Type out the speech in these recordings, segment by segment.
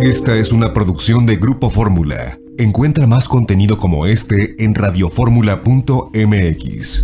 Esta es una producción de Grupo Fórmula. Encuentra más contenido como este en radioformula.mx.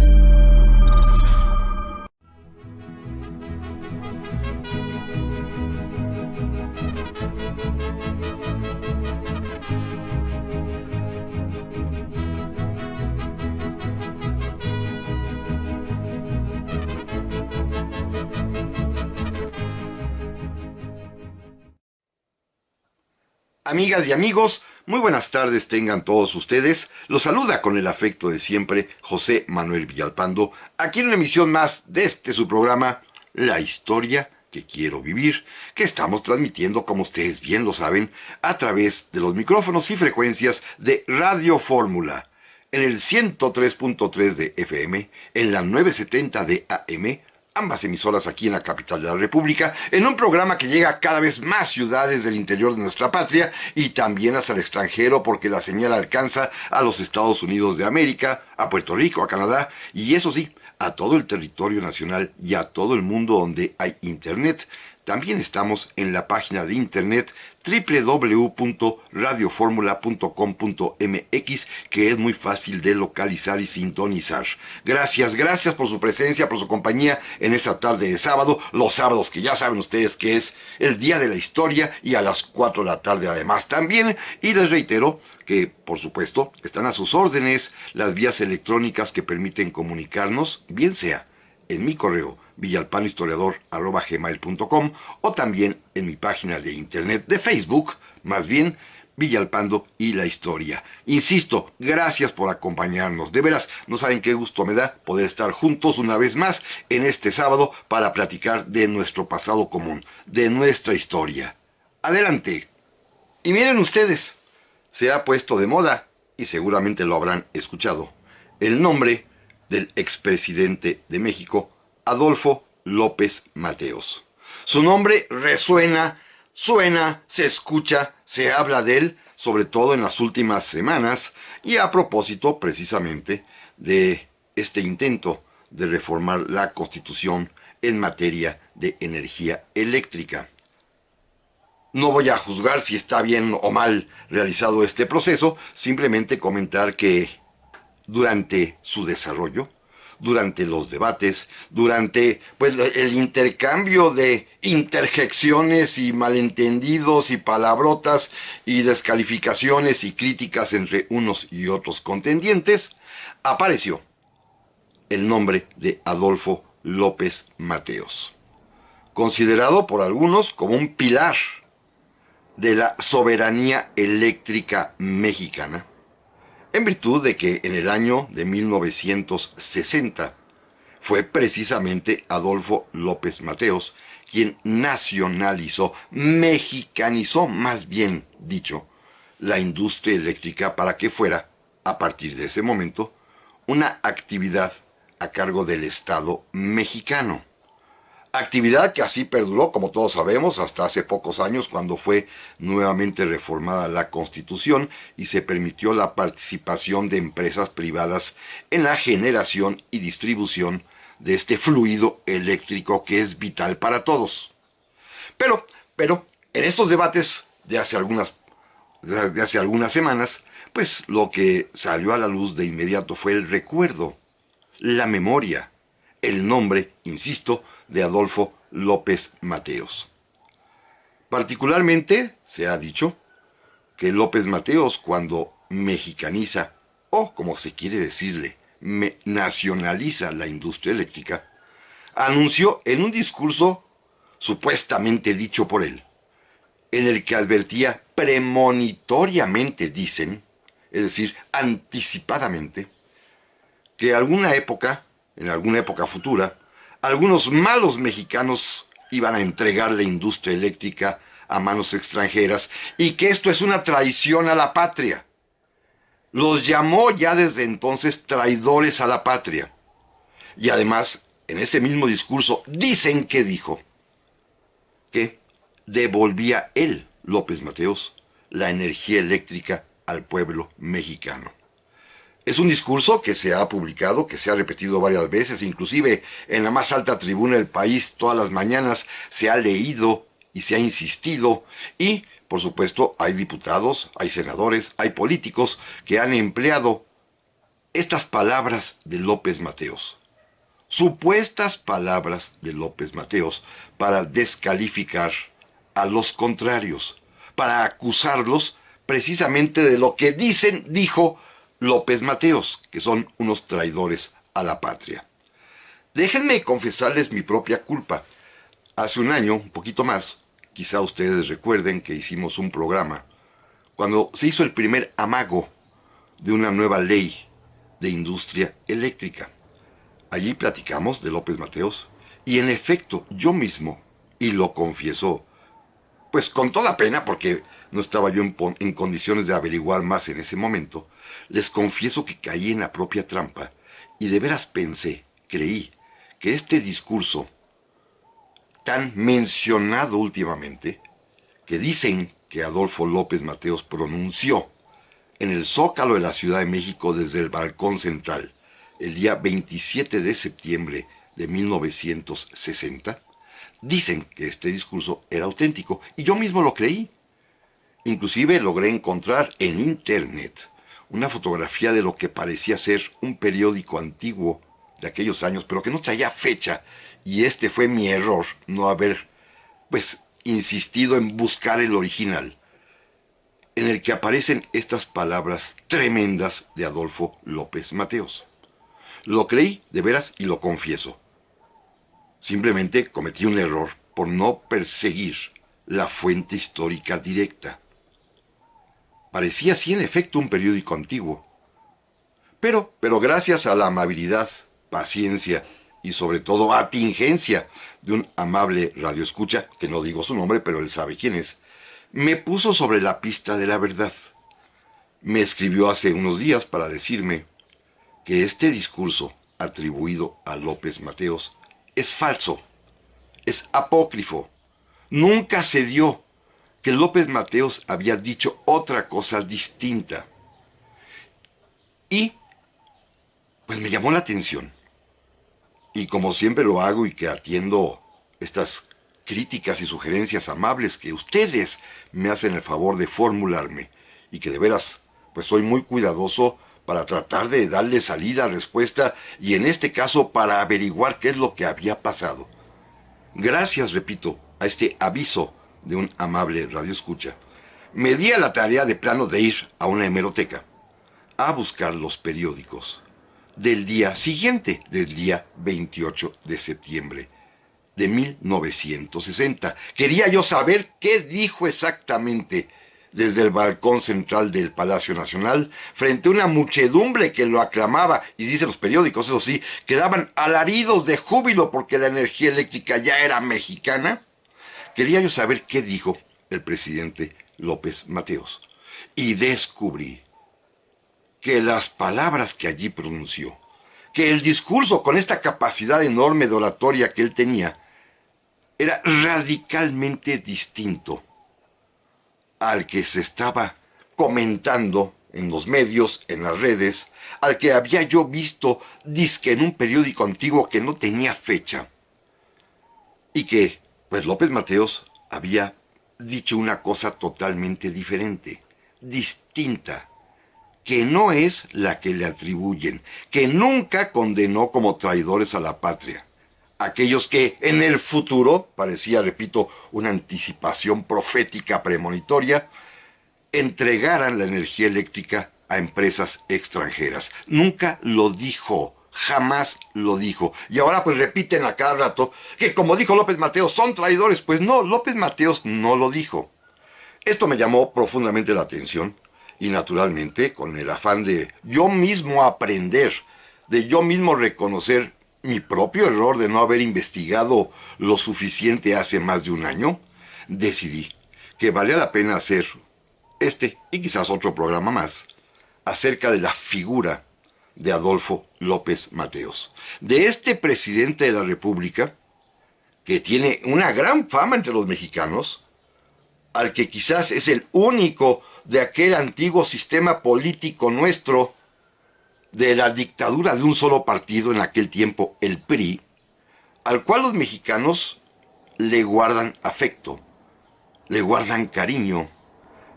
Amigas y amigos, muy buenas tardes tengan todos ustedes. Los saluda con el afecto de siempre José Manuel Villalpando, aquí en una emisión más de su programa, La Historia que Quiero Vivir, que estamos transmitiendo, como ustedes bien lo saben, a través de los micrófonos y frecuencias de Radio Fórmula, en el 103.3 de FM, en la 970 de AM, ambas emisoras aquí en la capital de la República, en un programa que llega a cada vez más ciudades del interior de nuestra patria y también hasta el extranjero, porque la señal alcanza a los Estados Unidos de América, a Puerto Rico, a Canadá y eso sí, a todo el territorio nacional y a todo el mundo donde hay internet. También estamos en la página de internet www.radioformula.com.mx, que es muy fácil de localizar y sintonizar. Gracias por su presencia, por su compañía en esta tarde de sábado, los sábados que ya saben ustedes que es el Día de la Historia, y a las 4 de la tarde además también. Y les reitero que, por supuesto, están a sus órdenes las vías electrónicas que permiten comunicarnos, bien sea en mi correo villalpandohistoriador@gmail.com o también en mi página de internet de Facebook, más bien Villalpando y la Historia. Insisto, gracias por acompañarnos. De veras, no saben qué gusto me da poder estar juntos una vez más en este sábado para platicar de nuestro pasado común, de nuestra historia. Adelante. Y miren ustedes, se ha puesto de moda, y seguramente lo habrán escuchado, el nombre del expresidente de México, Adolfo López Mateos. Su nombre resuena, suena, se escucha, se habla de él, sobre todo en las últimas semanas, y a propósito precisamente de este intento de reformar la Constitución en materia de energía eléctrica. No voy a juzgar si está bien o mal realizado este proceso, simplemente comentar que durante su desarrollo, durante los debates, durante el intercambio de interjecciones y malentendidos y palabrotas y descalificaciones y críticas entre unos y otros contendientes, apareció el nombre de Adolfo López Mateos, considerado por algunos como un pilar de la soberanía eléctrica mexicana, en virtud de que en el año de 1960 fue precisamente Adolfo López Mateos quien nacionalizó, mexicanizó más bien dicho, la industria eléctrica para que fuera, a partir de ese momento, una actividad a cargo del Estado mexicano. Actividad que así perduró, como todos sabemos, hasta hace pocos años, cuando fue nuevamente reformada la Constitución y se permitió la participación de empresas privadas en la generación y distribución de este fluido eléctrico que es vital para todos. Pero en estos debates de hace algunas semanas, pues lo que salió a la luz de inmediato fue el recuerdo, la memoria, el nombre, insisto, de Adolfo López Mateos. Particularmente se ha dicho que López Mateos, cuando mexicaniza, o como se quiere decirle, nacionaliza la industria eléctrica, anunció en un discurso supuestamente dicho por él, en el que advertía premonitoriamente, dicen, es decir, anticipadamente, que en alguna época futura, algunos malos mexicanos iban a entregar la industria eléctrica a manos extranjeras y que esto es una traición a la patria. Los llamó ya desde entonces traidores a la patria. Y además, en ese mismo discurso, dicen que dijo que devolvía él, López Mateos, la energía eléctrica al pueblo mexicano. Es un discurso que se ha publicado, que se ha repetido varias veces, inclusive en la más alta tribuna del país, todas las mañanas se ha leído y se ha insistido, y Por supuesto, hay diputados, hay senadores, hay políticos que han empleado estas palabras de López Mateos, supuestas palabras de López Mateos, para descalificar a los contrarios, para acusarlos precisamente de lo que dijo López Mateos, que son unos traidores a la patria. Déjenme confesarles mi propia culpa. Hace un año, un poquito más, quizá ustedes recuerden que hicimos un programa cuando se hizo el primer amago de una nueva ley de industria eléctrica. Allí platicamos de López Mateos y en efecto yo mismo, y lo confieso, pues con toda pena porque no estaba yo en condiciones de averiguar más en ese momento, les confieso que caí en la propia trampa y de veras creí que este discurso tan mencionado últimamente, que dicen que Adolfo López Mateos pronunció en el Zócalo de la Ciudad de México desde el balcón central el día 27 de septiembre de 1960, dicen que este discurso era auténtico y yo mismo lo creí. Inclusive logré encontrar en internet una fotografía de lo que parecía ser un periódico antiguo de aquellos años, pero que no traía fecha, y este fue mi error, no haber, insistido en buscar el original, en el que aparecen estas palabras tremendas de Adolfo López Mateos. Lo creí, de veras, y lo confieso. Simplemente cometí un error por no perseguir la fuente histórica directa. Parecía sí en efecto un periódico antiguo. Pero gracias a la amabilidad, paciencia y sobre todo atingencia de un amable radioescucha, que no digo su nombre, pero él sabe quién es, me puso sobre la pista de la verdad. Me escribió hace unos días para decirme que este discurso atribuido a López Mateos es falso, es apócrifo. Nunca se dio, que López Mateos había dicho otra cosa distinta. Y pues me llamó la atención. Y como siempre lo hago y que atiendo estas críticas y sugerencias amables que ustedes me hacen el favor de formularme, y que de veras, pues soy muy cuidadoso para tratar de darle salida, respuesta, y en este caso para averiguar qué es lo que había pasado. Gracias, repito, a este aviso de un amable radioescucha, me di a la tarea de plano de ir a una hemeroteca a buscar los periódicos del día siguiente, del día 28 de septiembre de 1960. Quería yo saber qué dijo exactamente desde el balcón central del Palacio Nacional, frente a una muchedumbre que lo aclamaba, y dicen los periódicos, eso sí, que daban alaridos de júbilo porque la energía eléctrica ya era mexicana. Quería yo saber qué dijo el presidente López Mateos. Y descubrí que las palabras que allí pronunció, que el discurso con esta capacidad enorme de oratoria que él tenía, era radicalmente distinto al que se estaba comentando en los medios, en las redes, al que había yo visto dizque en un periódico antiguo que no tenía fecha, y que, pues López Mateos había dicho una cosa totalmente diferente, distinta, que no es la que le atribuyen, que nunca condenó como traidores a la patria. Aquellos que en el futuro, parecía, repito, una anticipación profética premonitoria, entregaran la energía eléctrica a empresas extranjeras. Nunca lo dijo, jamás lo dijo. Y ahora pues repiten a cada rato que como dijo López Mateos, son traidores. Pues no, López Mateos no lo dijo. Esto me llamó profundamente la atención y naturalmente con el afán de yo mismo aprender, de yo mismo reconocer mi propio error de no haber investigado lo suficiente hace más de un año, decidí que valía la pena hacer este y quizás otro programa más acerca de la figura de Adolfo López Mateos, de este presidente de la República que tiene una gran fama entre los mexicanos, al que quizás es el único de aquel antiguo sistema político nuestro, de la dictadura de un solo partido en aquel tiempo, el PRI, al cual los mexicanos le guardan afecto, le guardan cariño,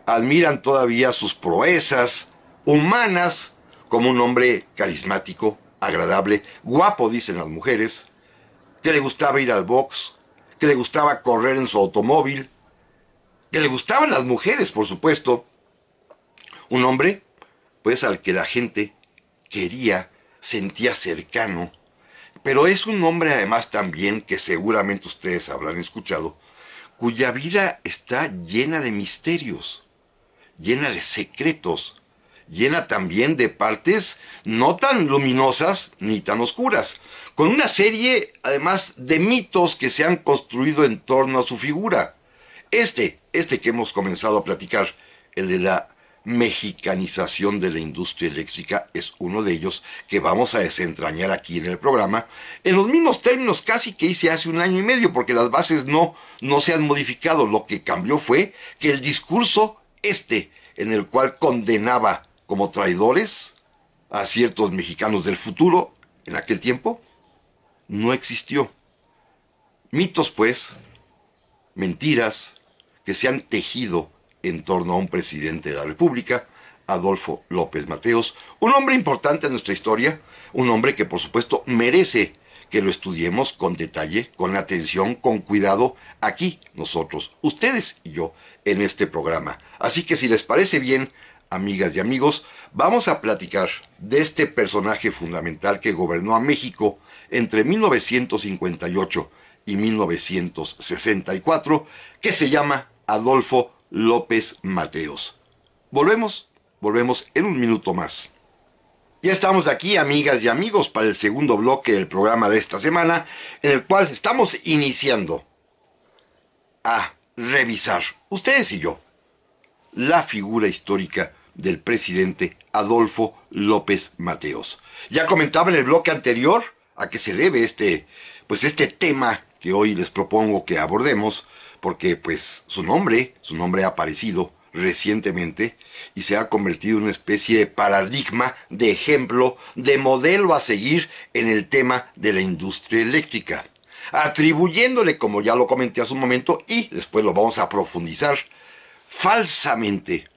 admiran todavía sus proezas humanas como un hombre carismático, agradable, guapo, dicen las mujeres, que le gustaba ir al box, que le gustaba correr en su automóvil, que le gustaban las mujeres, por supuesto. Un hombre, pues, al que la gente quería, sentía cercano, pero es un hombre además también que seguramente ustedes habrán escuchado, cuya vida está llena de misterios, llena de secretos, llena también de partes no tan luminosas ni tan oscuras, con una serie además de mitos que se han construido en torno a su figura. Este que hemos comenzado a platicar, el de la mexicanización de la industria eléctrica, es uno de ellos que vamos a desentrañar aquí en el programa, en los mismos términos casi que hice hace un año y medio, porque las bases no se han modificado. Lo que cambió fue que el discurso en el cual condenaba como traidores a ciertos mexicanos del futuro, en aquel tiempo, no existió. Mitos, pues, mentiras que se han tejido en torno a un presidente de la República, Adolfo López Mateos, un hombre importante en nuestra historia, un hombre que por supuesto merece que lo estudiemos con detalle, con atención, con cuidado, aquí nosotros, ustedes y yo, en este programa. Así que si les parece bien, amigas y amigos, vamos a platicar de este personaje fundamental que gobernó a México entre 1958 y 1964, que se llama Adolfo López Mateos. Volvemos en un minuto más. Ya estamos aquí, amigas y amigos, para el segundo bloque del programa de esta semana, en el cual estamos iniciando a revisar, ustedes y yo, la figura histórica del presidente Adolfo López Mateos. Ya comentaba en el bloque anterior a qué se debe este tema que hoy les propongo que abordemos, porque pues su nombre ha aparecido recientemente y se ha convertido en una especie de paradigma, de ejemplo, de modelo a seguir en el tema de la industria eléctrica, atribuyéndole, como ya lo comenté hace un momento y después lo vamos a profundizar, falsamente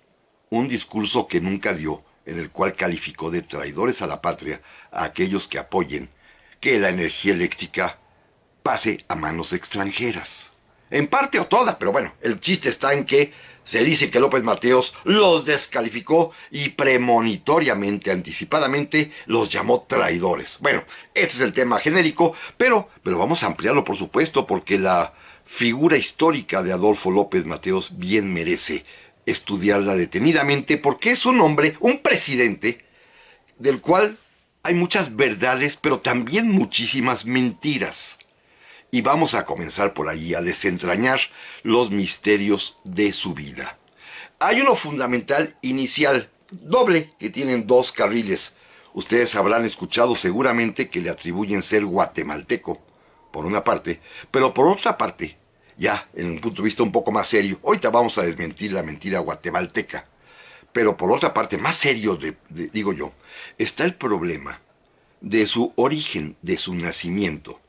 un discurso que nunca dio, en el cual calificó de traidores a la patria a aquellos que apoyen que la energía eléctrica pase a manos extranjeras. En parte o toda, pero bueno, el chiste está en que se dice que López Mateos los descalificó y premonitoriamente, anticipadamente, los llamó traidores. Bueno, este es el tema genérico, pero vamos a ampliarlo, por supuesto, porque la figura histórica de Adolfo López Mateos bien merece estudiarla detenidamente, porque es un hombre, un presidente, del cual hay muchas verdades, pero también muchísimas mentiras. Y vamos a comenzar por ahí, a desentrañar los misterios de su vida. Hay uno fundamental inicial, doble, que tienen dos carriles. Ustedes habrán escuchado seguramente que le atribuyen ser guatemalteco, por una parte, pero por otra parte, ya en un punto de vista un poco más serio, ahorita vamos a desmentir la mentira guatemalteca, pero por otra parte, más serio, digo yo, está el problema de su origen, de su nacimiento,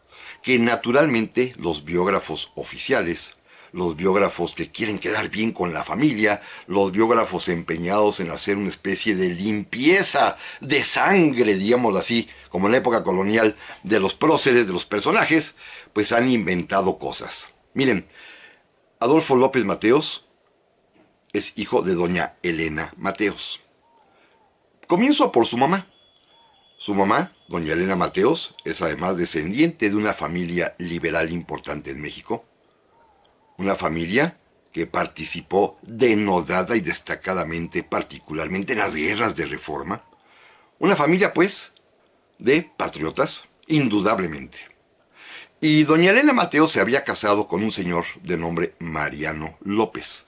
que naturalmente los biógrafos oficiales, los biógrafos que quieren quedar bien con la familia, los biógrafos empeñados en hacer una especie de limpieza de sangre, digámoslo así, como en la época colonial, de los próceres, de los personajes, pues han inventado cosas. Miren, Adolfo López Mateos es hijo de doña Elena Mateos. Comienzo por su mamá. Su mamá, doña Elena Mateos, es además descendiente de una familia liberal importante en México. Una familia que participó denodada y destacadamente, particularmente en las guerras de Reforma. Una familia, pues, de patriotas, indudablemente. Y doña Elena Mateos se había casado con un señor de nombre Mariano López,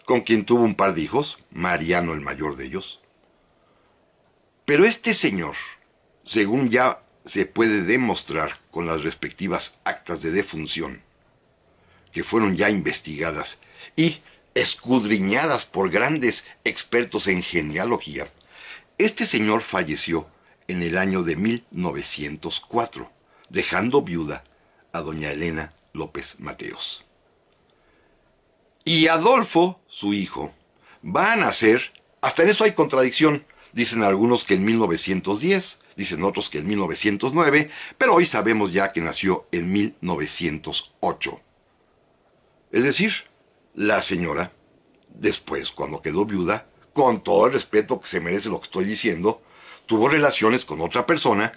con quien tuvo un par de hijos, Mariano el mayor de ellos. Pero este señor, según ya se puede demostrar con las respectivas actas de defunción, que fueron ya investigadas y escudriñadas por grandes expertos en genealogía, este señor falleció en el año de 1904, dejando viuda a doña Elena López Mateos. Y Adolfo, su hijo, va a nacer, hasta en eso hay contradicción. Dicen algunos que en 1910, dicen otros que en 1909, pero hoy sabemos ya que nació en 1908. Es decir, la señora, después, cuando quedó viuda, con todo el respeto que se merece lo que estoy diciendo, tuvo relaciones con otra persona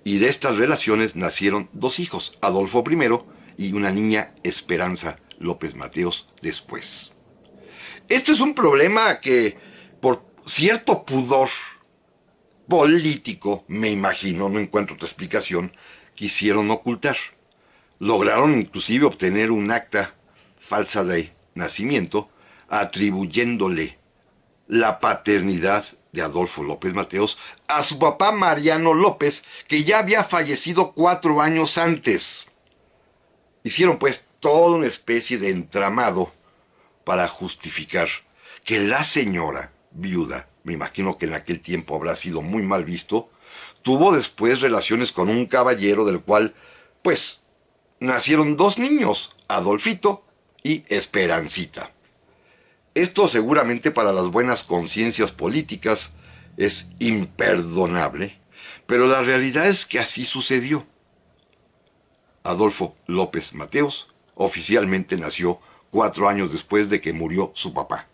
y de estas relaciones nacieron dos hijos, Adolfo primero y una niña, Esperanza López Mateos, después. Esto es un problema que, por cierto pudor político, me imagino, no encuentro otra explicación, quisieron ocultar. Lograron inclusive obtener un acta falsa de nacimiento atribuyéndole la paternidad de Adolfo López Mateos a su papá Mariano López, que ya había fallecido 4 años antes. Hicieron pues toda una especie de entramado para justificar que la señora viuda, me imagino que en aquel tiempo habrá sido muy mal visto, tuvo después relaciones con un caballero del cual, pues, nacieron 2 niños, Adolfito y Esperancita. Esto seguramente para las buenas conciencias políticas es imperdonable, pero la realidad es que así sucedió. Adolfo López Mateos oficialmente nació 4 años después de que murió su papá.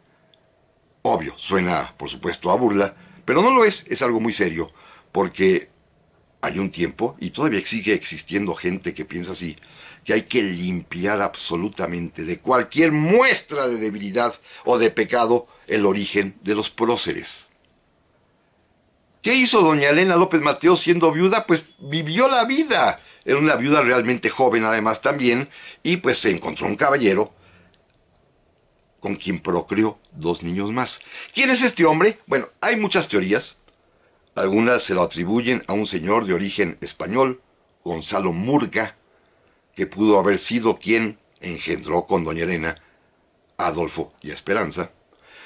Obvio, suena por supuesto a burla, pero no lo es algo muy serio, porque hay un tiempo, y todavía sigue existiendo gente que piensa así, que hay que limpiar absolutamente de cualquier muestra de debilidad o de pecado el origen de los próceres. ¿Qué hizo doña Elena López Mateos siendo viuda? Pues vivió la vida. Era una viuda realmente joven además también, y pues se encontró un caballero con quien procreó 2 niños más. ¿Quién es este hombre? Bueno, hay muchas teorías. Algunas se lo atribuyen a un señor de origen español, Gonzalo Murga, que pudo haber sido quien engendró con doña Elena a Adolfo y a Esperanza.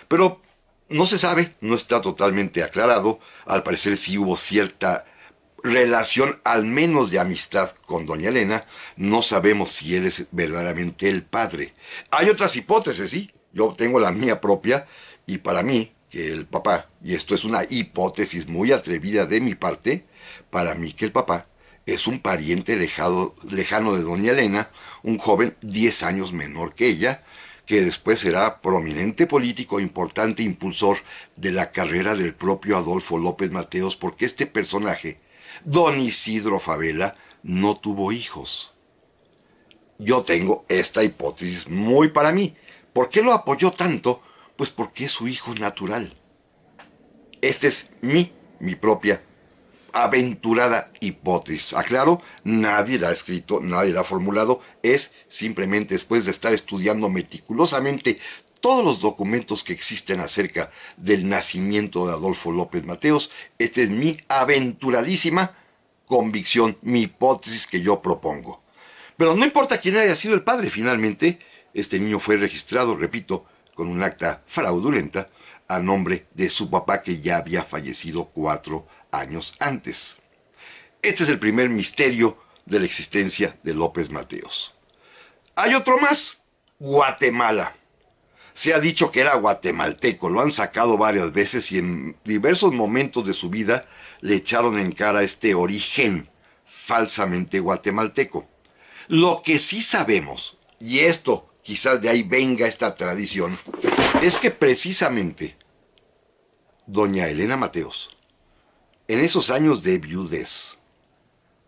Pero no se sabe, no está totalmente aclarado. Al parecer sí hubo cierta relación, al menos de amistad, con doña Elena. No sabemos si él es verdaderamente el padre. Hay otras hipótesis, sí. Yo tengo la mía propia, y para mí, que el papá, y esto es una hipótesis muy atrevida de mi parte, para mí que el papá es un pariente lejano de doña Elena, un joven 10 años menor que ella, que después será prominente político, importante impulsor de la carrera del propio Adolfo López Mateos, porque este personaje, don Isidro Fabela, no tuvo hijos. Yo tengo esta hipótesis muy para mí. ¿Por qué lo apoyó tanto? Pues porque es su hijo natural. Esta es mi propia aventurada hipótesis. Aclaro, nadie la ha escrito, nadie la ha formulado, es simplemente después de estar estudiando meticulosamente todos los documentos que existen acerca del nacimiento de Adolfo López Mateos. Esta es mi aventuradísima convicción, mi hipótesis que yo propongo. Pero no importa quién haya sido el padre, finalmente, este niño fue registrado, repito, con un acta fraudulenta a nombre de su papá, que ya había fallecido 4 años antes. Este es el primer misterio de la existencia de López Mateos. Hay otro más, Guatemala. Se ha dicho que era guatemalteco, lo han sacado varias veces y en diversos momentos de su vida le echaron en cara este origen falsamente guatemalteco. Lo que sí sabemos, y esto quizás de ahí venga esta tradición, es que precisamente doña Elena Mateos, en esos años de viudez,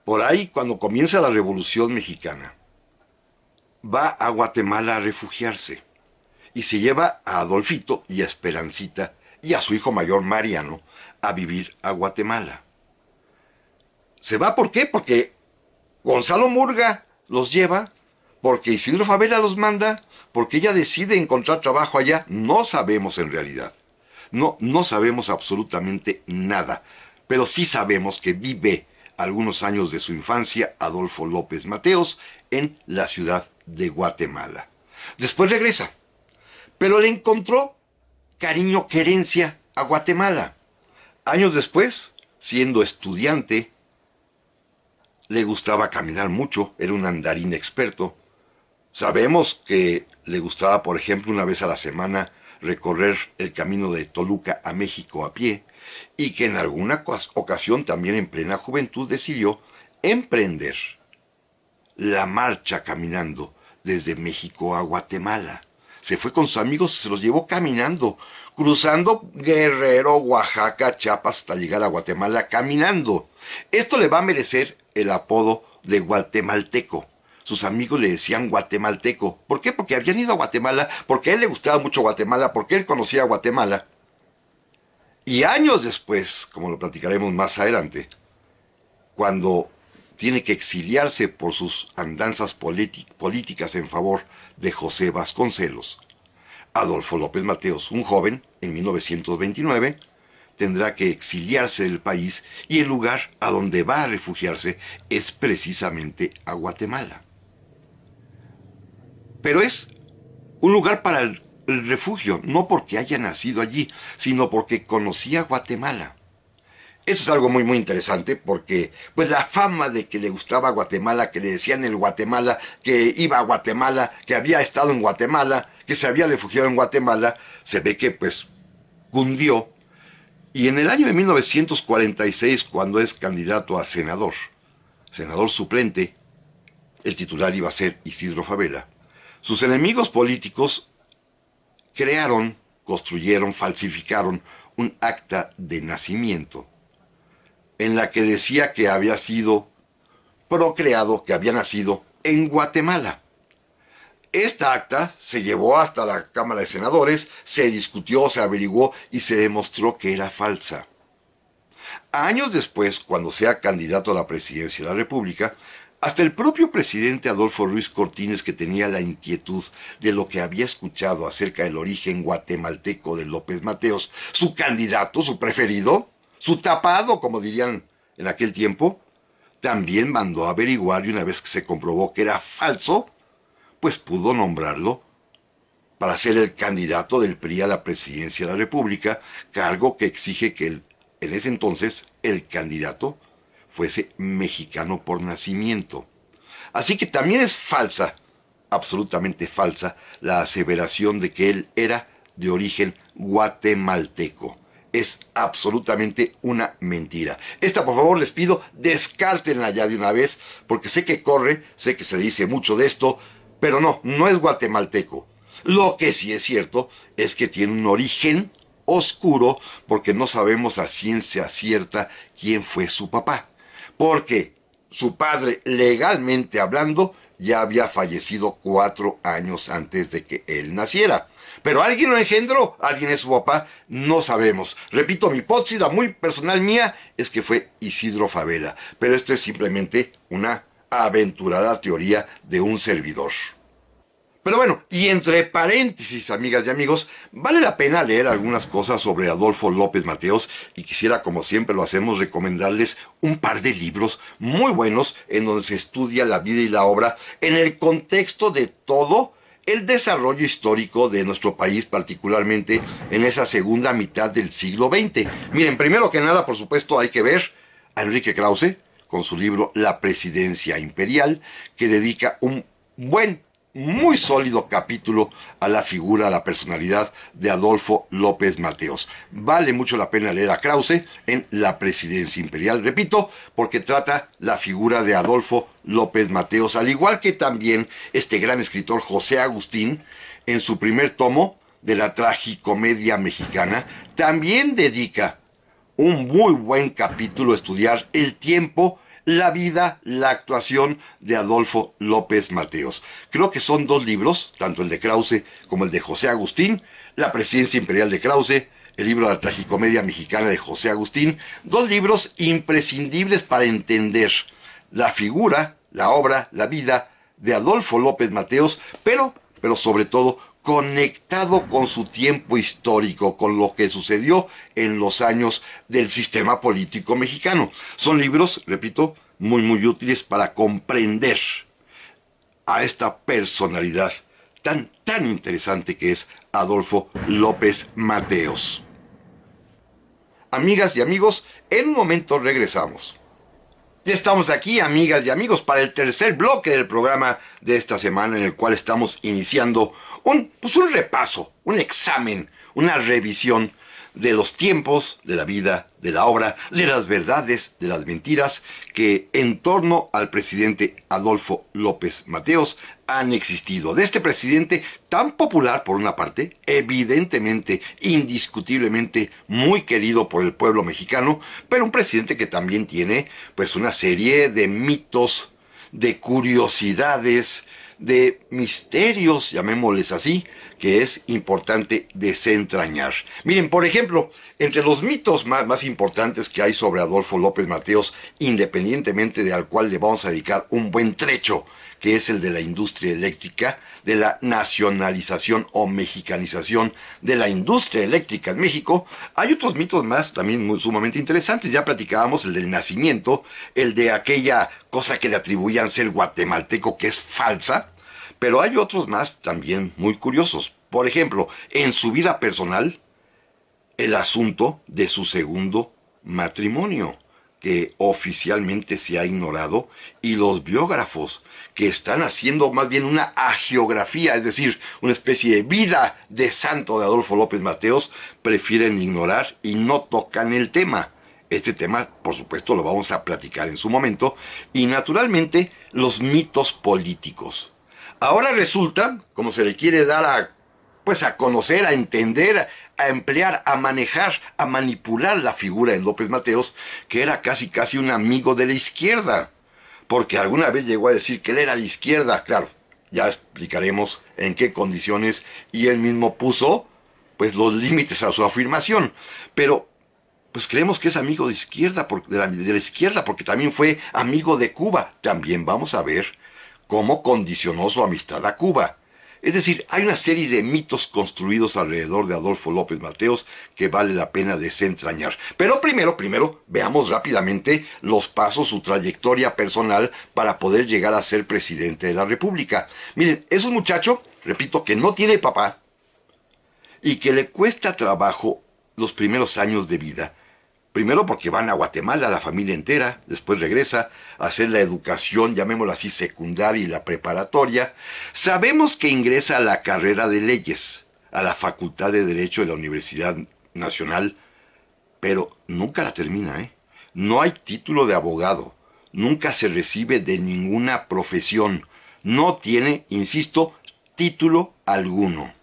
por ahí cuando comienza la Revolución Mexicana, va a Guatemala a refugiarse y se lleva a Adolfito y a Esperancita y a su hijo mayor Mariano a vivir a Guatemala. ¿Se va por qué? Porque Gonzalo Murga los lleva, porque Isidro Fabela los manda, porque ella decide encontrar trabajo allá. No sabemos en realidad. No sabemos absolutamente nada. Pero sí sabemos que vive algunos años de su infancia Adolfo López Mateos en la ciudad de Guatemala. Después regresa, pero le encontró cariño, querencia a Guatemala. Años después, siendo estudiante, le gustaba caminar mucho, era un andarín experto. Sabemos que le gustaba, por ejemplo, una vez a la semana recorrer el camino de Toluca a México a pie y que en alguna ocasión también en plena juventud decidió emprender la marcha caminando desde México a Guatemala. Se fue con sus amigos, se los llevó caminando, cruzando Guerrero, Oaxaca, Chiapas hasta llegar a Guatemala caminando. Esto le va a merecer el apodo de guatemalteco. Sus amigos le decían guatemalteco. ¿Por qué? Porque habían ido a Guatemala, porque a él le gustaba mucho Guatemala, porque él conocía a Guatemala. Y años después, como lo platicaremos más adelante, cuando tiene que exiliarse por sus andanzas políticas en favor de José Vasconcelos, Adolfo López Mateos, un joven, en 1929, tendrá que exiliarse del país y el lugar a donde va a refugiarse es precisamente a Guatemala. Pero es un lugar para el refugio, no porque haya nacido allí, sino porque conocía Guatemala. Eso es algo muy muy interesante porque pues la fama de que le gustaba Guatemala, que le decían el Guatemala, que iba a Guatemala, que había estado en Guatemala, que se había refugiado en Guatemala, se ve que pues cundió. Y en el año de 1946, cuando es candidato a senador suplente, el titular iba a ser Isidro Fabela, sus enemigos políticos crearon, construyeron, falsificaron un acta de nacimiento en la que decía que había sido procreado, que había nacido en Guatemala. Esta acta se llevó hasta la Cámara de Senadores, se discutió, se averiguó y se demostró que era falsa. Años después, cuando sea candidato a la presidencia de la República, hasta el propio presidente Adolfo Ruiz Cortines, que tenía la inquietud de lo que había escuchado acerca del origen guatemalteco de López Mateos, su candidato, su preferido, su tapado, como dirían en aquel tiempo, también mandó a averiguar y una vez que se comprobó que era falso, pues pudo nombrarlo para ser el candidato del PRI a la presidencia de la República, cargo que exige que en ese entonces el candidato fuese mexicano por nacimiento. Así que también es falsa, absolutamente falsa, la aseveración de que él era de origen guatemalteco. Es absolutamente una mentira. Esta, por favor, les pido, descártenla ya de una vez, porque sé que corre, sé que se dice mucho de esto, pero no es guatemalteco. Lo que sí es cierto es que tiene un origen oscuro, porque no sabemos a ciencia cierta quién fue su papá. Porque su padre, legalmente hablando, ya había fallecido 4 años antes de que él naciera. Pero alguien lo engendró, alguien es su papá, no sabemos. Repito, mi hipótesis, la muy personal mía, es que fue Isidro Fabela. Pero esto es simplemente una aventurada teoría de un servidor. Pero bueno, y entre paréntesis, amigas y amigos, vale la pena leer algunas cosas sobre Adolfo López Mateos y quisiera, como siempre lo hacemos, recomendarles un par de libros muy buenos en donde se estudia la vida y la obra en el contexto de todo el desarrollo histórico de nuestro país, particularmente en esa segunda mitad del siglo XX. Miren, primero que nada, por supuesto, hay que ver a Enrique Krause con su libro La Presidencia Imperial, que dedica un muy sólido capítulo a la figura, a la personalidad de Adolfo López Mateos. Vale mucho la pena leer a Krause en La Presidencia Imperial, repito, porque trata la figura de Adolfo López Mateos, al igual que también este gran escritor José Agustín, en su primer tomo de la tragicomedia mexicana, también dedica un muy buen capítulo a estudiar el tiempo, la vida, la actuación de Adolfo López Mateos. Creo que son 2 libros, tanto el de Krause como el de José Agustín, La Presidencia Imperial de Krause, el libro de la tragicomedia mexicana de José Agustín, 2 libros imprescindibles para entender la figura, la obra, la vida de Adolfo López Mateos, pero sobre todo conectado con su tiempo histórico, con lo que sucedió en los años del sistema político mexicano. Son libros, repito, muy útiles para comprender a esta personalidad tan interesante que es Adolfo López Mateos. Amigas y amigos, en un momento regresamos. Ya estamos aquí, amigas y amigos, para el tercer bloque del programa de esta semana, en el cual estamos iniciando un repaso, un examen, una revisión de los tiempos, de la vida, de la obra, de las verdades, de las mentiras que en torno al presidente Adolfo López Mateos han existido. De este presidente tan popular por una parte, evidentemente, indiscutiblemente muy querido por el pueblo mexicano, pero un presidente que también tiene pues una serie de mitos, de curiosidades, de misterios, llamémosles así, que es importante desentrañar. Miren, por ejemplo, entre los mitos más importantes que hay sobre Adolfo López Mateos, independientemente de al cual le vamos a dedicar un buen trecho, que es el de la industria eléctrica, de la nacionalización o mexicanización de la industria eléctrica en México, hay otros mitos más también muy sumamente interesantes. Ya platicábamos el del nacimiento, el de aquella cosa que le atribuían ser guatemalteco, que es falsa, pero hay otros más también muy curiosos. Por ejemplo, en su vida personal, el asunto de su segundo matrimonio, que oficialmente se ha ignorado, y los biógrafos que están haciendo más bien una hagiografía, es decir, una especie de vida de santo de Adolfo López Mateos, prefieren ignorar y no tocan el tema. Este tema, por supuesto, lo vamos a platicar en su momento, y naturalmente los mitos políticos. Ahora resulta, como se le quiere dar a conocer, a entender, a emplear, a manejar, a manipular la figura de López Mateos, que era casi un amigo de la izquierda, porque alguna vez llegó a decir que él era de izquierda. Claro, ya explicaremos en qué condiciones, y él mismo puso pues los límites a su afirmación, pero pues creemos que es amigo de izquierda, de la izquierda, porque también fue amigo de Cuba. También vamos a ver cómo condicionó su amistad a Cuba. Es decir, hay una serie de mitos construidos alrededor de Adolfo López Mateos que vale la pena desentrañar. Pero primero, veamos rápidamente los pasos, su trayectoria personal para poder llegar a ser presidente de la República. Miren, es un muchacho, repito, que no tiene papá y que le cuesta trabajo los primeros años de vida. Primero porque van a Guatemala la familia entera, después regresa a hacer la educación, llamémosla así, secundaria y la preparatoria. Sabemos que ingresa a la carrera de leyes, a la Facultad de Derecho de la Universidad Nacional, pero nunca la termina, ¿eh? No hay título de abogado, nunca se recibe de ninguna profesión, no tiene, insisto, título alguno.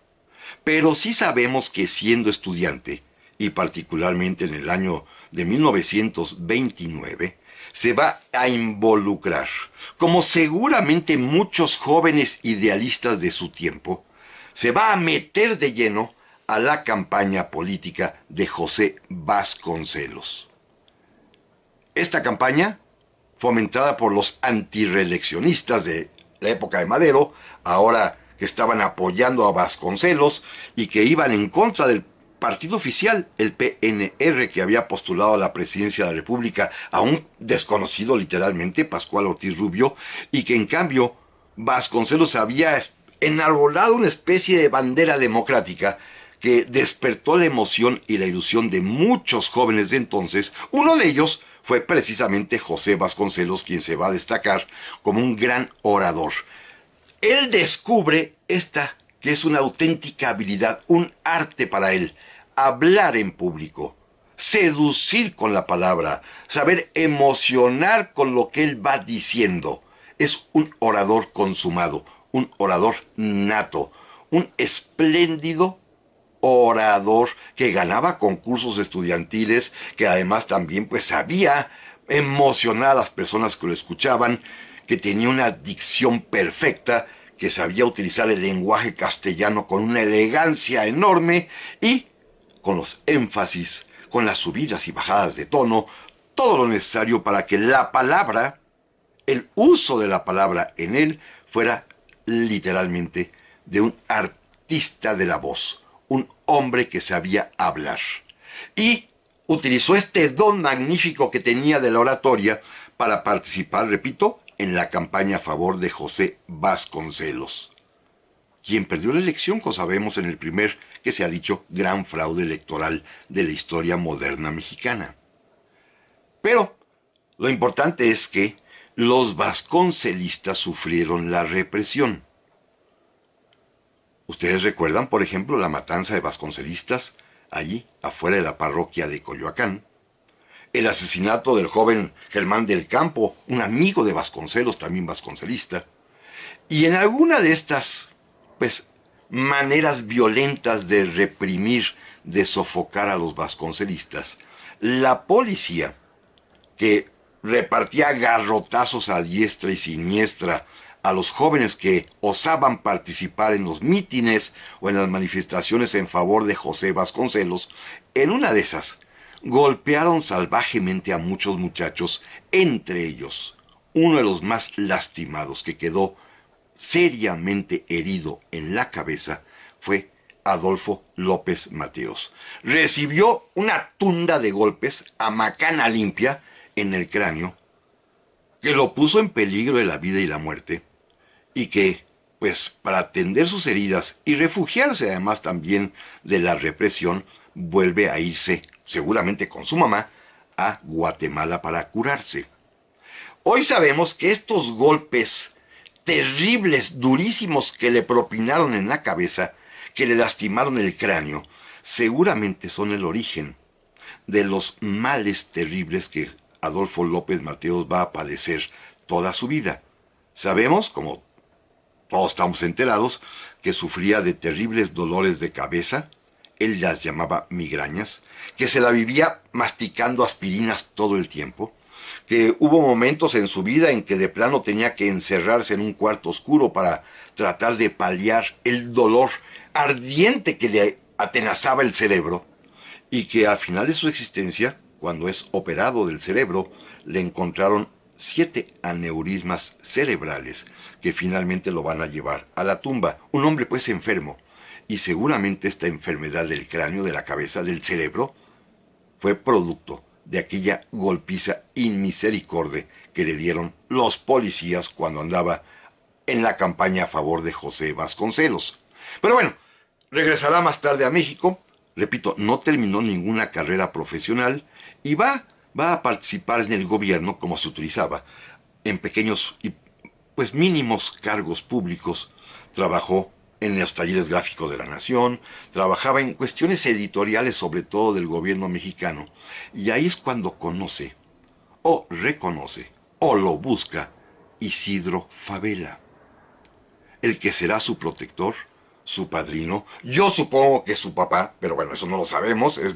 Pero sí sabemos que siendo estudiante, y particularmente en el año de 1929, se va a involucrar, como seguramente muchos jóvenes idealistas de su tiempo, se va a meter de lleno a la campaña política de José Vasconcelos. Esta campaña, fomentada por los antireeleccionistas de la época de Madero, ahora que estaban apoyando a Vasconcelos y que iban en contra del partido oficial, el PNR, que había postulado a la presidencia de la República a un desconocido literalmente, Pascual Ortiz Rubio, y que en cambio Vasconcelos había enarbolado una especie de bandera democrática que despertó la emoción y la ilusión de muchos jóvenes de entonces. Uno de ellos fue precisamente José Vasconcelos, quien se va a destacar como un gran orador. Él descubre esta, que es una auténtica habilidad, un arte para él: hablar en público, seducir con la palabra, saber emocionar con lo que él va diciendo. Es un orador consumado, un orador nato, un espléndido orador que ganaba concursos estudiantiles, que además también pues sabía emocionar a las personas que lo escuchaban, que tenía una dicción perfecta, que sabía utilizar el lenguaje castellano con una elegancia enorme y con los énfasis, con las subidas y bajadas de tono, todo lo necesario para que la palabra, el uso de la palabra en él, fuera literalmente de un artista de la voz, un hombre que sabía hablar. Y utilizó este don magnífico que tenía de la oratoria para participar, repito, en la campaña a favor de José Vasconcelos, quien perdió la elección, como sabemos, en el primer, que se ha dicho, gran fraude electoral de la historia moderna mexicana. Pero Lo importante es que los vasconcelistas sufrieron la represión. Ustedes recuerdan, por ejemplo, la matanza de vasconcelistas allí, afuera de la parroquia de Coyoacán, el asesinato del joven Germán del Campo, un amigo de Vasconcelos, también vasconcelista, y en alguna de estas, pues, maneras violentas de reprimir, de sofocar a los vasconcelistas, la policía, que repartía garrotazos a diestra y siniestra a los jóvenes que osaban participar en los mítines o en las manifestaciones en favor de José Vasconcelos, en una de esas golpearon salvajemente a muchos muchachos, entre ellos uno de los más lastimados que quedó seriamente herido en la cabeza fue Adolfo López Mateos. Recibió una tunda de golpes a macana limpia en el cráneo que lo puso en peligro de la vida y la muerte, y que, pues, para atender sus heridas y refugiarse además también de la represión, vuelve a irse, seguramente con su mamá, a Guatemala para curarse. Hoy sabemos que estos golpes terribles, durísimos que le propinaron en la cabeza, que le lastimaron el cráneo, seguramente son el origen de los males terribles que Adolfo López Mateos va a padecer toda su vida. Sabemos, como todos estamos enterados, que sufría de terribles dolores de cabeza, él las llamaba migrañas, que se la vivía masticando aspirinas todo el tiempo, que hubo momentos en su vida en que de plano tenía que encerrarse en un cuarto oscuro para tratar de paliar el dolor ardiente que le atenazaba el cerebro, y que al final de su existencia, cuando es operado del cerebro, le encontraron 7 aneurismas cerebrales que finalmente lo van a llevar a la tumba. Un hombre pues enfermo, y seguramente esta enfermedad del cráneo, de la cabeza, del cerebro, fue producto de aquella golpiza inmisericordia que le dieron los policías cuando andaba en la campaña a favor de José Vasconcelos. Pero bueno, regresará más tarde a México. Repito, no terminó ninguna carrera profesional y va a participar en el gobierno, como se utilizaba, en pequeños y pues mínimos cargos públicos. Trabajó en los talleres gráficos de la Nación, trabajaba en cuestiones editoriales, sobre todo del gobierno mexicano, y ahí es cuando conoce, o reconoce, o lo busca Isidro Fabela, el que será su protector, su padrino, yo supongo que es su papá, pero bueno, eso no lo sabemos, es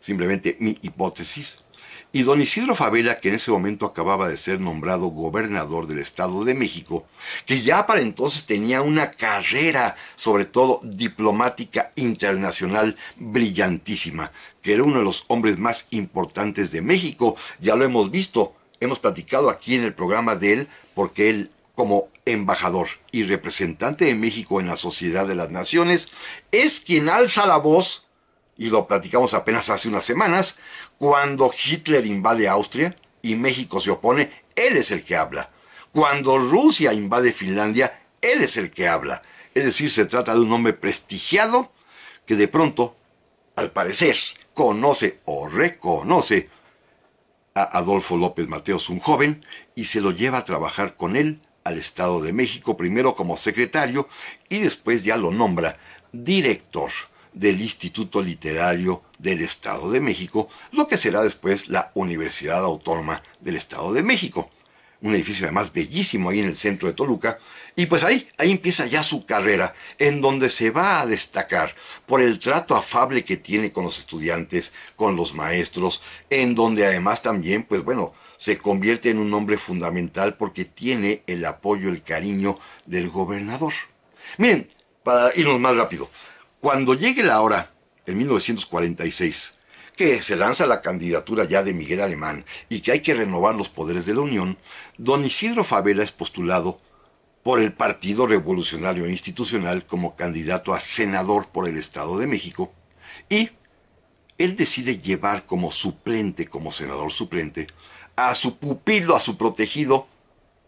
simplemente mi hipótesis. Y don Isidro Fabela, que en ese momento acababa de ser nombrado gobernador del Estado de México, que ya para entonces tenía una carrera, sobre todo diplomática internacional, brillantísima, que era uno de los hombres más importantes de México, ya lo hemos visto, hemos platicado aquí en el programa de él, porque él, como embajador y representante de México en la Sociedad de las Naciones, es quien alza la voz, y lo platicamos apenas hace unas semanas, cuando Hitler invade Austria y México se opone, él es el que habla. Cuando Rusia invade Finlandia, él es el que habla. Es decir, se trata de un hombre prestigiado que de pronto, al parecer, conoce o reconoce a Adolfo López Mateos, un joven, y se lo lleva a trabajar con él al Estado de México, primero como secretario y después ya lo nombra director del Instituto Literario del Estado de México, lo que será después la Universidad Autónoma del Estado de México. Un edificio además bellísimo ahí en el centro de Toluca. Y pues ahí empieza ya su carrera, en donde se va a destacar por el trato afable que tiene con los estudiantes, con los maestros, en donde además también, pues bueno, se convierte en un hombre fundamental porque tiene el apoyo, el cariño del gobernador. Miren, para irnos más rápido, cuando llegue la hora, en 1946, que se lanza la candidatura ya de Miguel Alemán y que hay que renovar los poderes de la Unión, don Isidro Fabela es postulado por el Partido Revolucionario Institucional como candidato a senador por el Estado de México, y él decide llevar como suplente, como senador suplente, a su pupilo, a su protegido,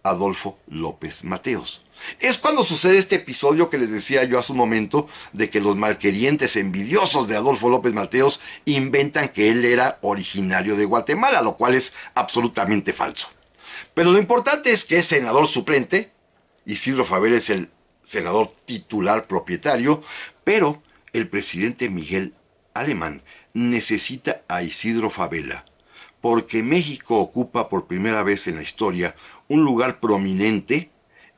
Adolfo López Mateos. Es cuando sucede este episodio que les decía yo hace un momento, de que los malquerientes envidiosos de Adolfo López Mateos inventan que él era originario de Guatemala, lo cual es absolutamente falso. Pero lo importante es que es senador suplente. Isidro Fabela es el senador titular propietario, pero el presidente Miguel Alemán necesita a Isidro Fabela, porque México ocupa por primera vez en la historia un lugar prominente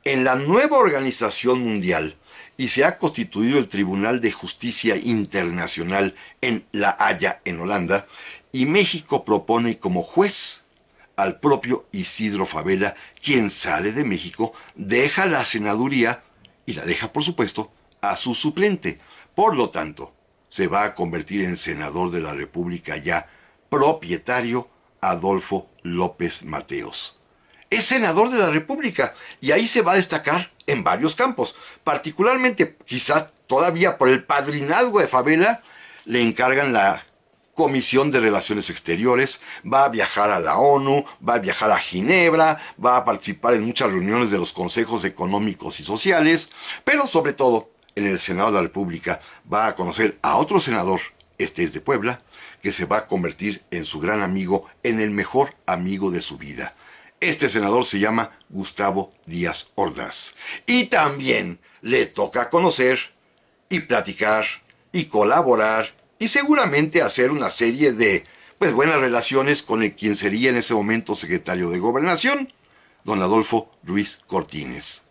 en la nueva organización mundial y se ha constituido el Tribunal de Justicia Internacional en La Haya, en Holanda, y México propone como juez al propio Isidro Fabela, quien sale de México, deja la senaduría y la deja, por supuesto, a su suplente. Por lo tanto, se va a convertir en senador de la República ya propietario Adolfo López Mateos. Es senador de la República y ahí se va a destacar en varios campos. Particularmente, quizás todavía por el padrinazgo de Fabela, le encargan la Comisión de Relaciones Exteriores, va a viajar a la ONU, va a viajar a Ginebra, va a participar en muchas reuniones de los consejos económicos y sociales, pero sobre todo en el Senado de la República va a conocer a otro senador, este es de Puebla, que se va a convertir en su gran amigo, en el mejor amigo de su vida. Este senador se llama Gustavo Díaz Ordaz. Y también le toca conocer y platicar y colaborar y seguramente hacer una serie de buenas relaciones con el quien sería en ese momento secretario de Gobernación, don Adolfo Ruiz Cortines.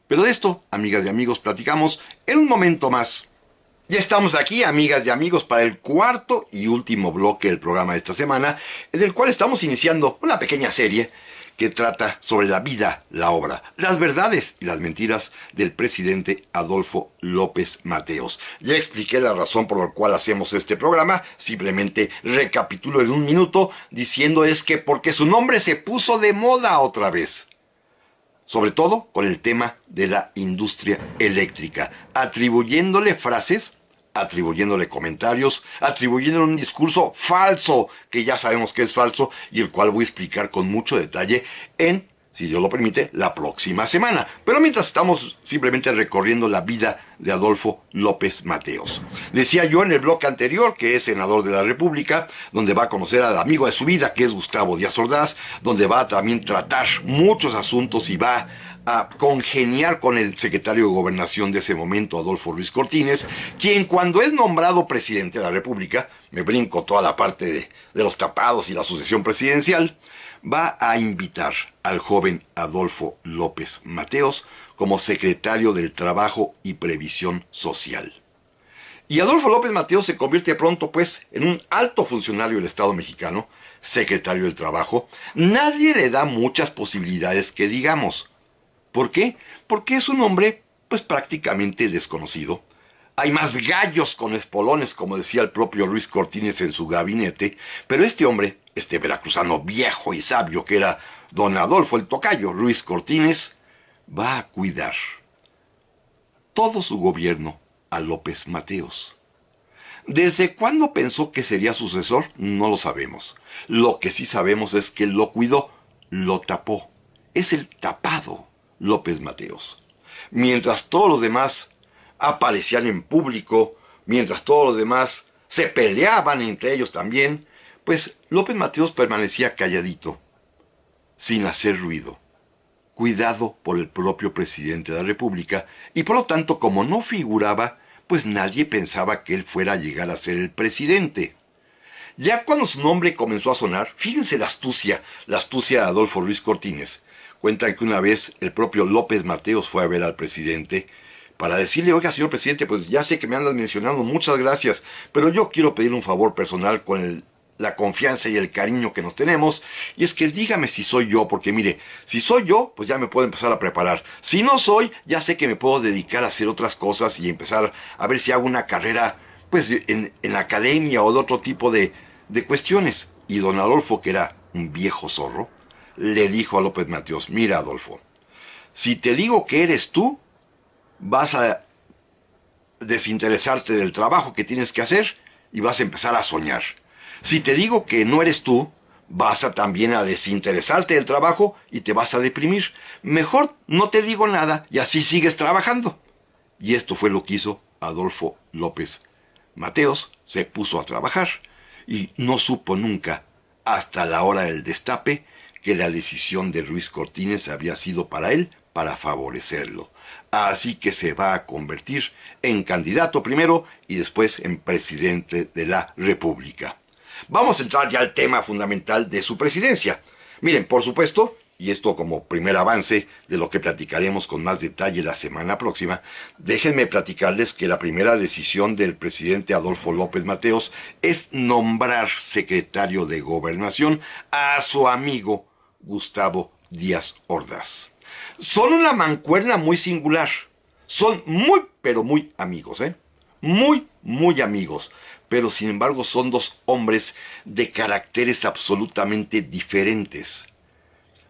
Pero de esto, amigas y amigos, platicamos en un momento más. Ya estamos aquí, amigas y amigos, para el cuarto y último bloque del programa de esta semana, en el cual estamos iniciando una pequeña serie que trata sobre la vida, la obra, las verdades y las mentiras del presidente Adolfo López Mateos. Ya expliqué la razón por la cual hacemos este programa, simplemente recapitulo en un minuto diciendo es que porque su nombre se puso de moda otra vez. Sobre todo con el tema de la industria eléctrica, atribuyéndole frases, atribuyéndole comentarios, atribuyéndole un discurso falso, que ya sabemos que es falso, y el cual voy a explicar con mucho detalle en, si Dios lo permite, la próxima semana. Pero mientras estamos simplemente recorriendo la vida de Adolfo López Mateos. Decía yo en el bloque anterior que es senador de la República, donde va a conocer al amigo de su vida, que es Gustavo Díaz Ordaz, donde va a también tratar muchos asuntos y va a congeniar con el secretario de Gobernación de ese momento, Adolfo Ruiz Cortines, quien cuando es nombrado presidente de la República, me brinco toda la parte de los tapados y la sucesión presidencial, va a invitar al joven Adolfo López Mateos como secretario del Trabajo y Previsión Social. Y Adolfo López Mateos se convierte pronto, pues, en un alto funcionario del Estado mexicano, secretario del Trabajo. Nadie le da muchas posibilidades que digamos. ¿Por qué? Porque es un hombre, pues, prácticamente desconocido. Hay más gallos con espolones, como decía el propio Ruiz Cortines en su gabinete, pero este hombre, este veracruzano viejo y sabio que era don Adolfo el tocayo, Ruiz Cortines, va a cuidar todo su gobierno a López Mateos. ¿Desde cuándo pensó que sería sucesor? No lo sabemos. Lo que sí sabemos es que lo cuidó, lo tapó. Es el tapado López Mateos. Mientras todos los demás aparecían en público, mientras todos los demás se peleaban entre ellos también, pues López Mateos permanecía calladito, sin hacer ruido, cuidado por el propio presidente de la República, y por lo tanto, como no figuraba, pues nadie pensaba que él fuera a llegar a ser el presidente. Ya cuando su nombre comenzó a sonar, fíjense la astucia de Adolfo Ruiz Cortines. Cuentan que una vez el propio López Mateos fue a ver al presidente para decirle, oiga, señor presidente, pues ya sé que me andan mencionando, muchas gracias, pero yo quiero pedirle un favor personal con la confianza y el cariño que nos tenemos, y es que dígame si soy yo, porque mire, si soy yo, pues ya me puedo empezar a preparar. Si no soy, ya sé que me puedo dedicar a hacer otras cosas y empezar a ver si hago una carrera, pues en la academia o de otro tipo de cuestiones. Y don Adolfo, que era un viejo zorro, le dijo a López Mateos, mira Adolfo, si te digo que eres tú, vas a desinteresarte del trabajo que tienes que hacer y vas a empezar a soñar. Si te digo que no eres tú, Vas a también a desinteresarte del trabajo y te vas a deprimir. Mejor no te digo nada y así sigues trabajando. Y esto fue lo que hizo Adolfo López Mateos. Se puso a trabajar y no supo nunca, hasta la hora del destape, que la decisión de Ruiz Cortines había sido para él, para favorecerlo. Así que se va a convertir en candidato primero y después en presidente de la República. Vamos a entrar ya al tema fundamental de su presidencia. Miren, por supuesto, y esto como primer avance de lo que platicaremos con más detalle la semana próxima, déjenme platicarles que la primera decisión del presidente Adolfo López Mateos es nombrar secretario de Gobernación a su amigo Gustavo Díaz Ordaz. Son una mancuerna muy singular. Son muy, pero muy amigos, ¿eh? Muy, muy amigos. Pero sin embargo son dos hombres de caracteres absolutamente diferentes.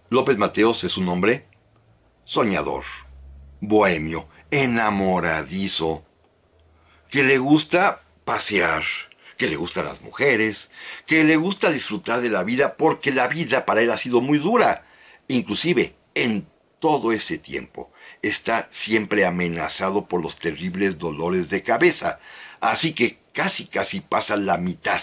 López Mateos es un hombre soñador, bohemio, enamoradizo, que le gusta pasear, que le gustan las mujeres, que le gusta disfrutar de la vida porque la vida para él ha sido muy dura. Inclusive, en todo ese tiempo, está siempre amenazado por los terribles dolores de cabeza. Así que casi pasa la mitad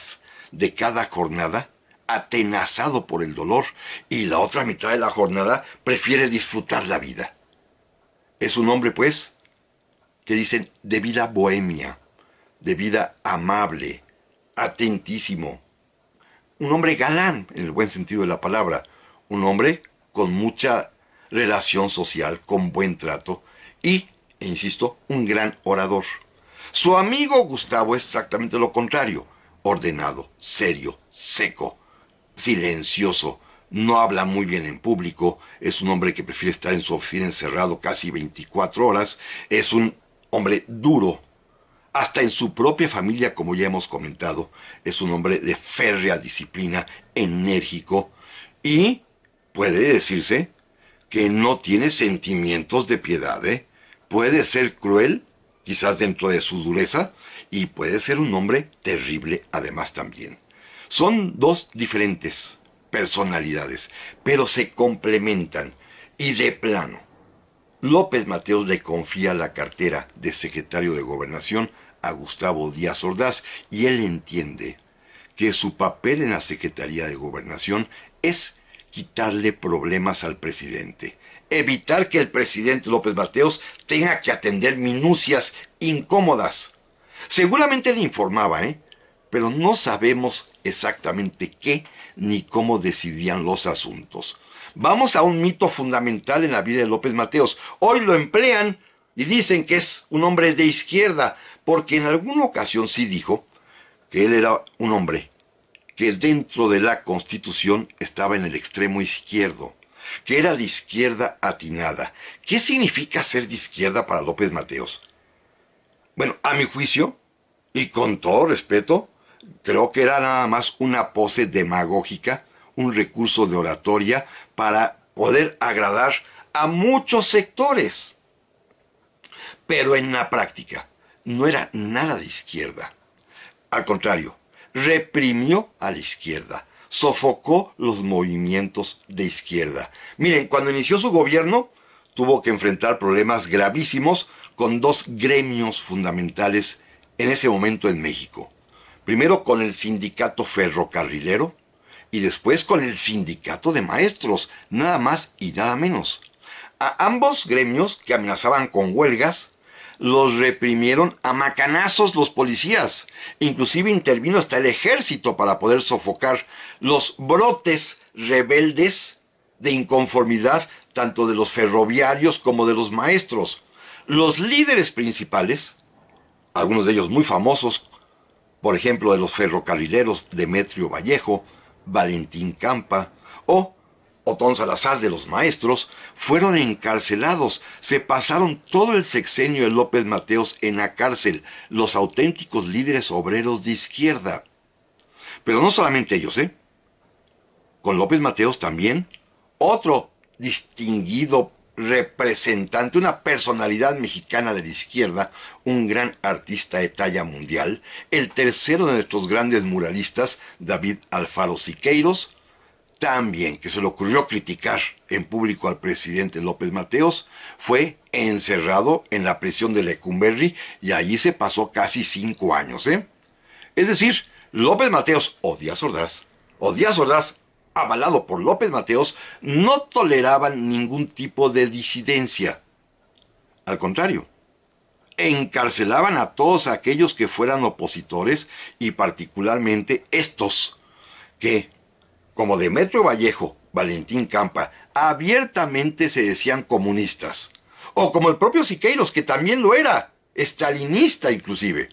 de cada jornada atenazado por el dolor y la otra mitad de la jornada prefiere disfrutar la vida. Es un hombre, pues, que dicen de vida bohemia, de vida amable, atentísimo. Un hombre galán, en el buen sentido de la palabra. Un hombre con mucha relación social, con buen trato y, insisto, un gran orador. Su amigo Gustavo es exactamente lo contrario. Ordenado, serio, seco, silencioso, no habla muy bien en público, es un hombre que prefiere estar en su oficina encerrado casi 24 horas, es un hombre duro, hasta en su propia familia, como ya hemos comentado, es un hombre de férrea disciplina, enérgico, y puede decirse que no tiene sentimientos de piedad, ¿eh? Puede ser cruel, quizás dentro de su dureza, y puede ser un hombre terrible además también. Son dos diferentes personalidades, pero se complementan. Y de plano, López Mateos le confía la cartera de secretario de Gobernación a Gustavo Díaz Ordaz y él entiende que su papel en la Secretaría de Gobernación es quitarle problemas al presidente, evitar que el presidente López Mateos tenga que atender minucias incómodas. Seguramente le informaba, pero no sabemos exactamente qué ni cómo decidían los asuntos. Vamos a un mito fundamental en la vida de López Mateos. Hoy lo emplean y dicen que es un hombre de izquierda, porque en alguna ocasión sí dijo que él era un hombre que dentro de la Constitución estaba en el extremo izquierdo, que era de izquierda atinada. ¿Qué significa ser de izquierda para López Mateos? Bueno, a mi juicio, y con todo respeto, creo que era nada más una pose demagógica, un recurso de oratoria para poder agradar a muchos sectores. Pero en la práctica no era nada de izquierda. Al contrario, reprimió a la izquierda, sofocó los movimientos de izquierda. Miren, cuando inició su gobierno, tuvo que enfrentar problemas gravísimos con dos gremios fundamentales en ese momento en México. Primero con el sindicato ferrocarrilero y después con el sindicato de maestros, nada más y nada menos. A ambos gremios, que amenazaban con huelgas, los reprimieron a macanazos los policías. Inclusive intervino hasta el ejército para poder sofocar los brotes rebeldes de inconformidad tanto de los ferroviarios como de los maestros. Los líderes principales, algunos de ellos muy famosos, por ejemplo de los ferrocarrileros Demetrio Vallejo, Valentín Campa o Otón Salazar de los maestros, fueron encarcelados. Se pasaron todo el sexenio de López Mateos en la cárcel, los auténticos líderes obreros de izquierda. Pero no solamente ellos, Con López Mateos también otro distinguido representante, una personalidad mexicana de la izquierda, un gran artista de talla mundial, el tercero de nuestros grandes muralistas, David Alfaro Siqueiros, también que se le ocurrió criticar en público al presidente López Mateos, fue encerrado en la prisión de Lecumberri y allí se pasó casi 5 años, ¿eh? Es decir, López Mateos o Díaz Ordaz, avalado por López Mateos, no toleraban ningún tipo de disidencia. Al contrario, encarcelaban a todos aquellos que fueran opositores y particularmente estos que, como Demetrio Vallejo, Valentín Campa, abiertamente se decían comunistas, o como el propio Siqueiros, que también lo era, estalinista inclusive.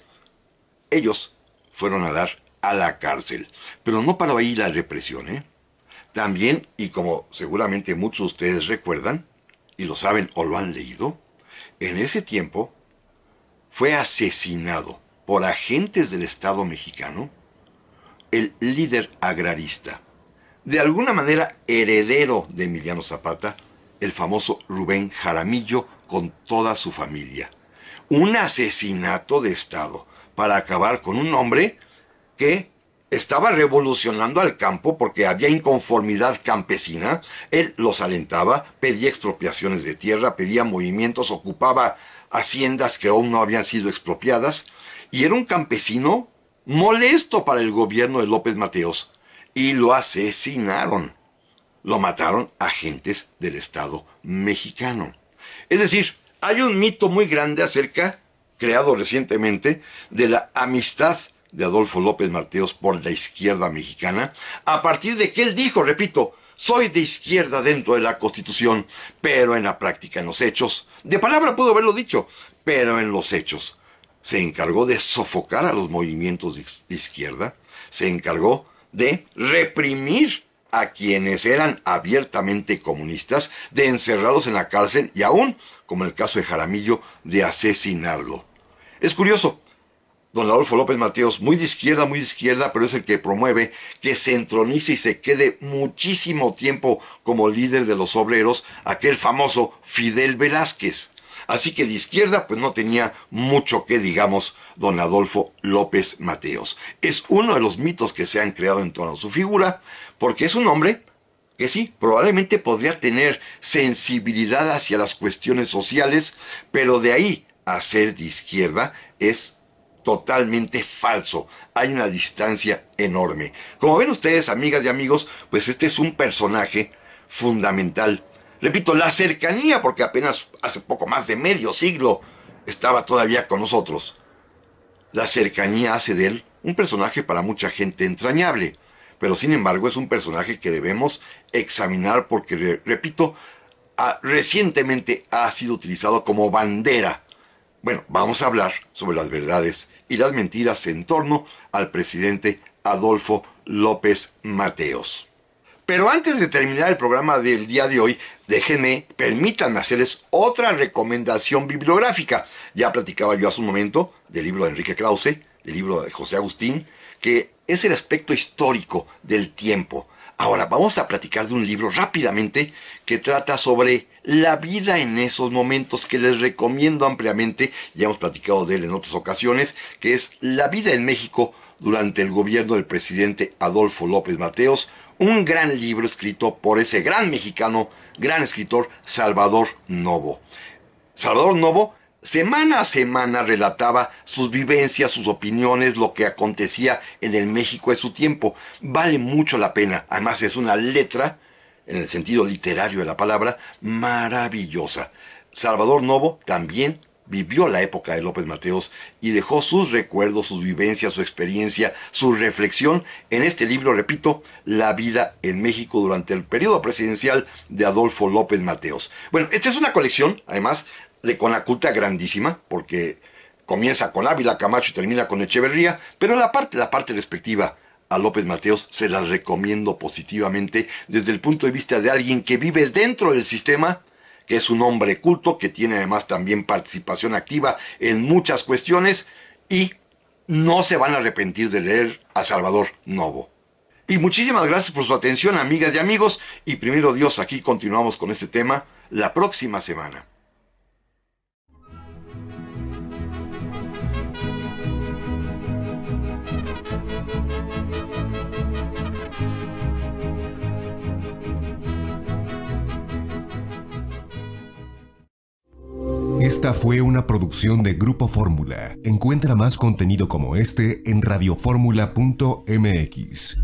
Ellos fueron a dar a la cárcel, pero no paró ahí la represión, ¿eh? También, y como seguramente muchos de ustedes recuerdan, y lo saben o lo han leído, en ese tiempo fue asesinado por agentes del Estado mexicano el líder agrarista, de alguna manera heredero de Emiliano Zapata, el famoso Rubén Jaramillo con toda su familia. Un asesinato de Estado para acabar con un hombre que estaba revolucionando al campo porque había inconformidad campesina. Él los alentaba, pedía expropiaciones de tierra, pedía movimientos, ocupaba haciendas que aún no habían sido expropiadas, y era un campesino molesto para el gobierno de López Mateos, y lo asesinaron. Lo mataron agentes del Estado mexicano. Es decir, hay un mito muy grande acerca, creado recientemente, de la amistad de Adolfo López Mateos por la izquierda mexicana, a partir de que él dijo, repito, soy de izquierda dentro de la Constitución, pero en la práctica, en los hechos, de palabra pudo haberlo dicho, pero en los hechos, se encargó de sofocar a los movimientos de izquierda, se encargó de reprimir a quienes eran abiertamente comunistas, de encerrarlos en la cárcel y aún, como en el caso de Jaramillo, de asesinarlo. Es curioso, don Adolfo López Mateos, muy de izquierda, pero es el que promueve que se entronice y se quede muchísimo tiempo como líder de los obreros aquel famoso Fidel Velázquez. Así que de izquierda pues no tenía mucho que digamos don Adolfo López Mateos. Es uno de los mitos que se han creado en torno a su figura, porque es un hombre que sí, probablemente podría tener sensibilidad hacia las cuestiones sociales, pero de ahí a ser de izquierda es totalmente falso. Hay una distancia enorme. Como ven ustedes, amigas y amigos, pues este es un personaje fundamental. Repito, la cercanía, porque apenas hace poco más de medio siglo estaba todavía con nosotros. La cercanía hace de él un personaje para mucha gente entrañable, pero sin embargo es un personaje que debemos examinar porque, repito, recientemente ha sido utilizado como bandera. Bueno, vamos a hablar sobre las verdades y las mentiras en torno al presidente Adolfo López Mateos. Pero antes de terminar el programa del día de hoy, permítanme hacerles otra recomendación bibliográfica. Ya platicaba yo hace un momento del libro de Enrique Krause, del libro de José Agustín, que es el aspecto histórico del tiempo. Ahora vamos a platicar de un libro rápidamente que trata sobre la vida en esos momentos, que les recomiendo ampliamente. Ya hemos platicado de él en otras ocasiones, que es La vida en México durante el gobierno del presidente Adolfo López Mateos, un gran libro escrito por ese gran mexicano, gran escritor Salvador Novo. Salvador Novo semana a semana relataba sus vivencias, sus opiniones, lo que acontecía en el México de su tiempo. Vale mucho la pena. Además es una letra, en el sentido literario de la palabra, maravillosa. Salvador Novo también vivió la época de López Mateos y dejó sus recuerdos, sus vivencias, su experiencia, su reflexión en este libro, repito, La vida en México durante el periodo presidencial de Adolfo López Mateos. Bueno, esta es una colección, además, de Conaculta grandísima, porque comienza con Ávila Camacho y termina con Echeverría, pero la parte respectiva a López Mateos se las recomiendo positivamente desde el punto de vista de alguien que vive dentro del sistema, que es un hombre culto, que tiene además también participación activa en muchas cuestiones, y no se van a arrepentir de leer a Salvador Novo. Y muchísimas gracias por su atención, amigas y amigos, y primero Dios, aquí continuamos con este tema la próxima semana. Esta fue una producción de Grupo Fórmula. Encuentra más contenido como este en radioformula.mx.